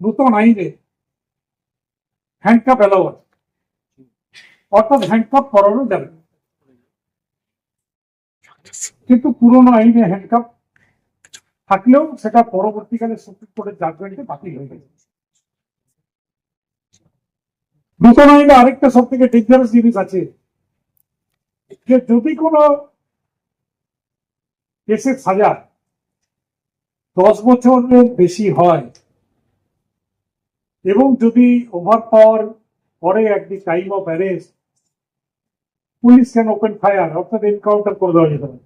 নতুন আইনে handcuff allow আছে, অর্থাৎ হ্যান্ডকাপ করানো যাবে। কিন্তু পুরোনো আইনে হ্যান্ডকাপ থাকলেও সেটা পরবর্তীকালে সুপ্রিম কোর্টের জাজমেন্টে বাতিল হয়ে গেছে। নতুন আইনে আরেকটা সব থেকে ডেঞ্জারাস জিনিস আছে, যে যদি কোনো কেসের সাজা 10 বছরের বেশি হয় এবং যদি ওভার পাওয়ার পরে at the time of arrest police can open fire, অর্থাৎ এনকাউন্টার করে দেওয়া যেতে পারে।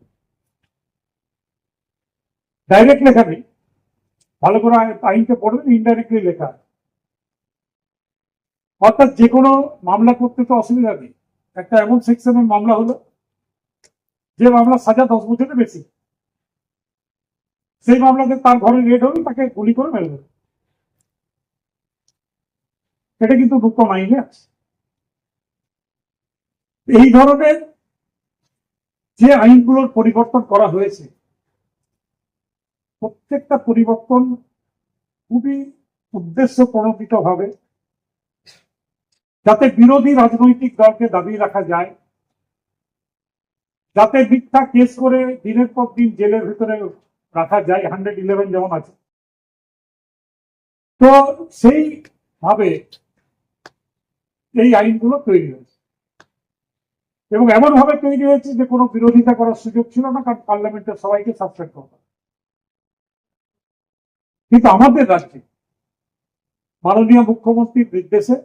ডাইরেক্ট লেখা নেই, ভালো করে আইনটা পড়বেন, ইনডাইরেক্টলি লেখা। অর্থাৎ যে কোনো মামলা করতে তো অসুবিধা নেই, একটা এমন সেকশনের মামলা হলো যে মামলা সাজা 10 বছরের বেশি, সেই মামলাতে তার ঘরে রেড হলে তাকে গুলি করে মেরে দেবে। এটা কিন্তু নতুন আইনে আছে। এই ধরনের যে আইনগুলোর পরিবর্তন করা হয়েছে, প্রত্যেকটা পরিবর্তন খুবই উদ্দেশ্য প্রণোদিত ভাবে, যাতে বিরোধী রাজনৈতিক দলকে দাবিয়ে রাখা যায়, যাতে মিথ্যা কেস করে দিনের পর দিন জেলের ভিতরে রাখা যায়, 111 যেমন আছে। তো সেই ভাবে এই আইনগুলো তৈরি হয়েছে, এবং এমন ভাবে তৈরি হয়েছে যে কোনো বিরোধিতা করার সুযোগ ছিল না, কারণ পার্লামেন্টের সবাইকে সাসপেন্ড করতে। কিন্তু আমাদের রাজ্যে মাননীয় মুখ্যমন্ত্রীর নির্দেশে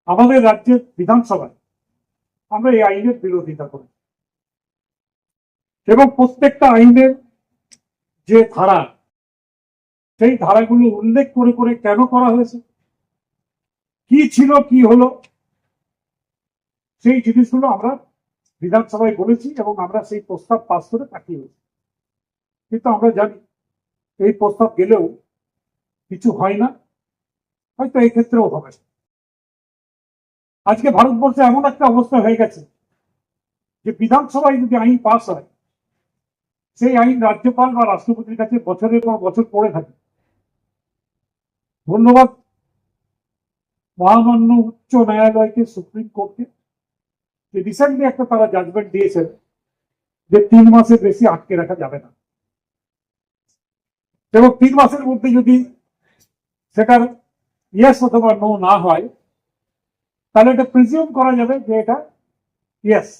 আমাদের রাজ্যের বিধানসভায় আমরা এই আইনের বিরোধিতা করি, এবং প্রত্যেকটা আইনের যে ধারা, সেই ধারাগুলো উল্লেখ করে করে কেন করা হয়েছে, কি ছিল কি হলো, সেই জিনিসগুলো আমরা বিধানসভায় বলেছি এবং আমরা সেই প্রস্তাব পাস করে পাঠিয়েছি। কিন্তু আমরা জানি এই প্রস্তাব গেলেও কিছু হয় না, হয়তো এই ক্ষেত্রেও হবে। আজকে ভারতবর্ষে এমন একটা অবস্থা হয়ে গেছে যে বিধানসভায় যদি আইন পাস হয়, সেই আইন রাজ্যপাল বা রাষ্ট্রপতির কাছে বছরের পর বছর পড়ে থাকে। ধন্যবাদ মহামান্য উচ্চ ন্যায়ালয়কে, সুপ্রিম কোর্টকে, যে রিসেন্টলি একটা তারা জাজমেন্ট দিয়েছেন যে 3 মাসের বেশি আটকে রাখা যাবে না, এবং 3 মাসের মধ্যে যদি সেটার ইয়েস অথবা নো না হয়, তাহলে এটা প্রিজিউম করা যাবে যে এটা ইয়েস।